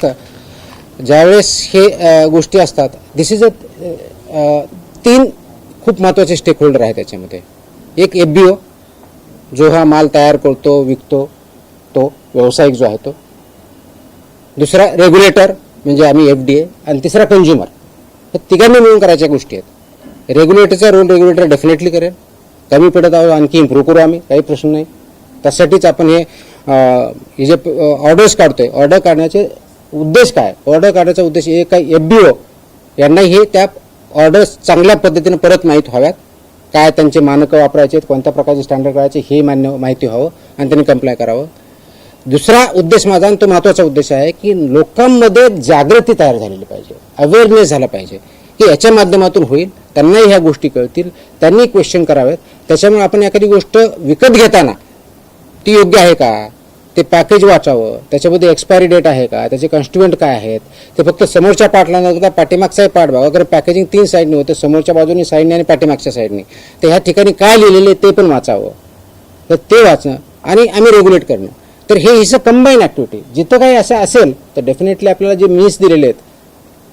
असतं ज्यावेळेस हे गोष्टी असतात, दिस इज तीन खूप महत्त्वाचे स्टेक होल्डर आहेत त्याच्यामध्ये. एक FBO जो हा माल तयार करतो विकतो तो व्यावसायिक जो आहे तो, दुसरा रेग्युलेटर म्हणजे आम्ही FDA, आणि तिसरा कंझ्युमर. हे तिघांनी मिळून करायच्या गोष्टी आहेत. रेग्युलेटरचा रोल रेग्युलेटर डेफिनेटली करेल, कमी पडत आहोत आणखी इम्प्रूव्ह करू आम्ही, काही प्रश्न नाही. त्यासाठीच आपण हे जे ऑर्डर्स काढतोय, ऑर्डर काढण्याचे उद्देश काय, ऑर्डर काढण्याचा उद्देश एक काय FBO यांनाही हे त्या ऑर्डर्स चांगल्या पद्धतीने परत माहीत व्हाव्यात, काय त्यांचे मानकं वापरायचे, कोणत्या प्रकारचे स्टँडर्ड करायचे हे माहिती व्हावं आणि त्यांनी कंप्लाय करावं. दुसरा उद्देश माझा, आणि तो महत्त्वाचा उद्देश आहे, की लोकांमध्ये जागृती तयार झालेली पाहिजे, अवेअरनेस झाला पाहिजे, की याच्या माध्यमातून होईल, त्यांनाही ह्या गोष्टी कळतील, त्यांनी क्वेश्चन करावेत. त्याच्यामुळे आपण एखादी गोष्ट विकत घेताना ती योग्य आहे का, ते पॅकेज वाचावं, त्याच्यामध्ये एक्सपायरी डेट आहे का, त्याचे कॉन्स्टिट्युएंट काय आहेत, ते फक्त समोरच्या पार्टला न करता पाठीमागचाही पार्ट बघा. अगर पॅकेजिंग 3 साईडने होतं, समोरच्या बाजूने साईडने आणि पाठीमागच्या साईडने, तर ह्या ठिकाणी काय लिहिलेले ते पण वाचावं. तर ते वाचणं आणि आम्ही रेग्युलेट करणं, तर हे इज अ कंबाईन ॲक्टिव्हिटी. जिथं काही असं असेल तर डेफिनेटली आपल्याला जे मीन्स दिलेले आहेत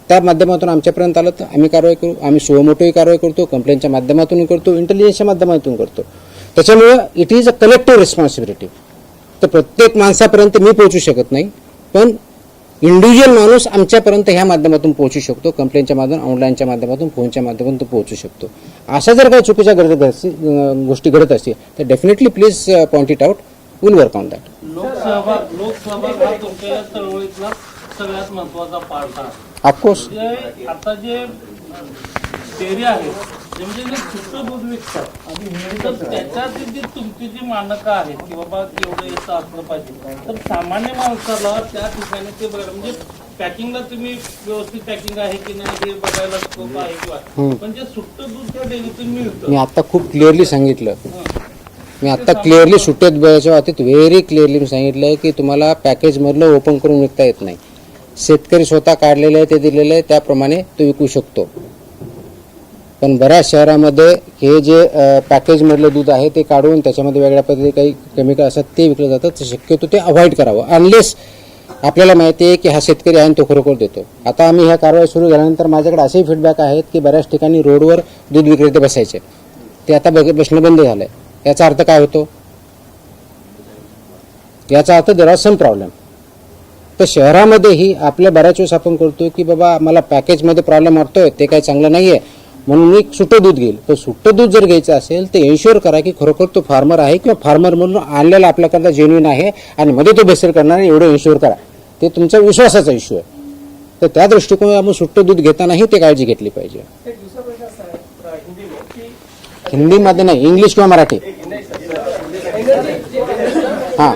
त्या माध्यमातून आमच्यापर्यंत आलं तर आम्ही कारवाई करू. आम्ही सुमोटोही कारवाई करतो, कंप्लेंटच्या माध्यमातून करतो, इंटेलिजन्सच्या माध्यमातून करतो. त्याच्यामुळं it is a collective responsibility. तर प्रत्येक माणसापर्यंत मी पोहोचू शकत नाही, पण इंडिव्हिज्युअल माणूस आमच्यापर्यंत ह्या माध्यमातून पोहोचू शकतो, कंप्लेंटच्या माध्यमातून, ऑनलाईनच्या माध्यमातून, फोनच्या माध्यमातून तो पोहोचू शकतो. अशा जर काही चुकीच्या गोष्टी घडत असतील तर definitely please point it out, will work on that. लोकसहभाग हा तुमच्या या चळवळीतला सगळ्यात महत्वाचा पार्ट आहे. ऑफकोर्स आता जे डेअरी आहेत म्हणजे जे सुट्ट दूध विकतात, तर त्याच्यात जी तुमची जी मानकं आहेत की बाबा एवढं याचं असलं पाहिजे, तर सामान्य माणसाला त्या ठिकाणी ते बघायला म्हणजे पॅकिंगला तुम्ही व्यवस्थित पॅकिंग आहे की नाही हे बघायला स्कोप आहे किंवा, पण जे सुट्ट दूध त्या डेअरीतून मिळतं. मी आता खूप क्लिअरली सांगितलं, सुट्टे दुधाच्या बाबतीत व्हेरी क्लिअरली मी सांगितलं की तुम्हाला पॅकेजमधलं ओपन करून विकता येत नाही. शेतकरी स्वतः काढलेलं आहे ते दिलेलं आहे त्याप्रमाणे तो विकू शकतो. पण बऱ्याच शहरामध्ये हे जे पॅकेजमधलं दूध आहे ते काढून त्याच्यामध्ये वेगळ्या पद्धतीने काही केमिकल असतात ते विकलं जातं. तर शक्यतो ते अवॉइड करावं, अनलेस आपल्याला माहिती आहे की हा शेतकरी आहे आणि तो खरोखर देतो. आता आम्ही ह्या कारवाई सुरू झाल्यानंतर माझ्याकडे असेही फीडबॅक आहेत की बऱ्याच ठिकाणी रोडवर दूध विक्रेते बसायचे, ते आता बसणं बंद झालंय. याचा अर्थ काय होतो, याचा अर्थ देर आर सम प्रॉब्लेम. तर शहरामध्येही आपल्या बऱ्याच वेळेस आपण करतो की बाबा मला पॅकेजमध्ये प्रॉब्लेम वाटतोय, ते काही चांगलं नाही आहे म्हणून मी सुट्टं दूध घेईल. तर सुट्टं दूध जर घ्यायचं असेल तर एन्श्युअर करा की खरोखर तो फार्मर आहे किंवा फार्मर म्हणून आणलेला आपल्याकडे जेन्युइन आहे आणि मध्ये तो बेसेल करणार एवढं एन्श्युअर करा. ते तुमचा विश्वासाचा इश्यू आहे. तर त्या दृष्टिकोनातून आपण सुट्टं दूध घेतानाही ते काळजी घेतली पाहिजे. हिंदीमध्ये नाही, इंग्लिश किंवा मराठी. हाँ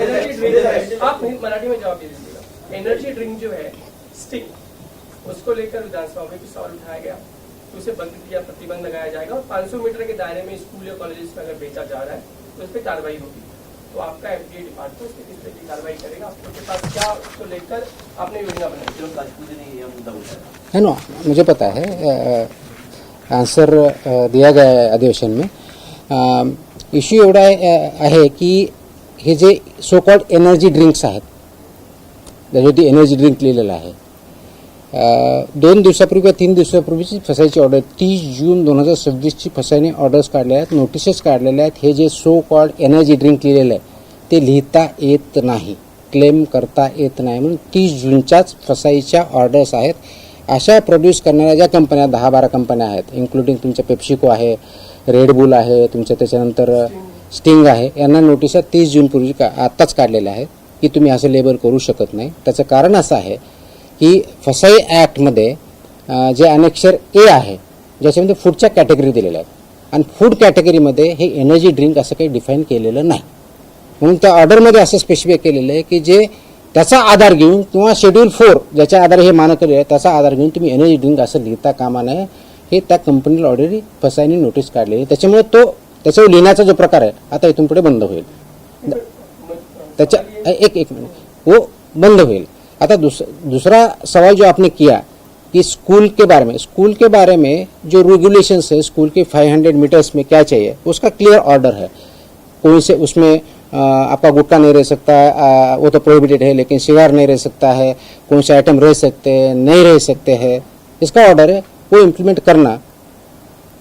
आप मराठी में जवाब दे दीजिएगा. एनर्जी ड्रिंक जो है स्टिंग, उसको लेकर विधानसभा में भी सवाल उठाया गया, तो उसे बंद किया, प्रतिबंध लगाया जाएगा और 500 मीटर के दायरे में स्कूल या कॉलेजेस में अगर बेचा जा रहा है तो उस पर कार्रवाई होगी. तो आपका FDA डिपार्टमेंट किस तरह की कार्रवाई करेगा, आपके पास क्या उसको लेकर आपने योजना बनाई? है ना, मुझे पता है, आंसर दिया गया है अधिवेशन में. इश्यू एवढा आहे की हे जे सो कॉल्ड एनर्जी ड्रिंक्स आहेत, त्याच्यावरती एनर्जी ड्रिंक लिहिलेलं आहे. 2 दिवसापूर्वी किंवा 3 दिवसापूर्वीची फसायची ऑर्डर 30 जून 2026ची फसायने ऑर्डर्स काढल्या आहेत, नोटिसेस काढलेल्या आहेत. हे जे सो कॉल्ड एनर्जी ड्रिंक लिहिलेलं आहे ते लिहिता येत नाही, क्लेम करता येत नाही, म्हणून 30 जूनच्याच फसाईच्या ऑर्डर्स आहेत. अशा प्रोड्यूस करणाऱ्या ज्या कंपन्या 10-12 कंपन्या आहेत, इन्क्लुडिंग तुमच्या पेप्सिको आहे, रेडबुल आहे, तुमच्या त्याच्यानंतर स्टिंग आहे, यांना नोटिसा 30 जूनपूर्वी आत्ताच काढलेल्या आहेत की तुम्ही असं लेबल करू शकत नाही. त्याचं कारण असं आहे की फसाई ॲक्टमध्ये जे अनेक्षर ए आहे ज्याच्यामध्ये फूडच्या कॅटेगरी दिलेल्या आहेत आणि फूड कॅटेगरीमध्ये हे एनर्जी ड्रिंक असं काही डिफाईन केलेलं नाही. म्हणून त्या ऑर्डरमध्ये असं स्पेसिफाय केलेलं आहे की जे त्याचा आधार घेऊन किंवा शेड्यूल 4 ज्याच्या आधारे हे मानक आहे त्याचा आधार घेऊन तुम्ही एनर्जी ड्रिंक असं लिहिता कामा नये. हे त्या कंपनीला ऑलरेडी फसाईने नोटीस काढलेली, त्याच्यामुळे त्याच्यावर लिहिण्याचा जो प्रकार आहे आता इथून पुढे बंद होईल. त्याच्या एक मिनिट वो बंद होईल. आता दूसरा सवाल जो आपने किया कि स्कूल के बारे में जो रेगुलेशंस है स्कूल के 500 मीटर्स में क्या चाहिए उसका क्लियर ऑर्डर है. कौन से उसमें आपका गुटखा नहीं रह सकता, वो तो प्रोहिबिटेड है, लेकिन सिगार नहीं रह सकता है, कौन से आइटम रह सकते हैं नहीं रह सकते हैं, इसका ऑर्डर है, वो इम्प्लीमेंट करना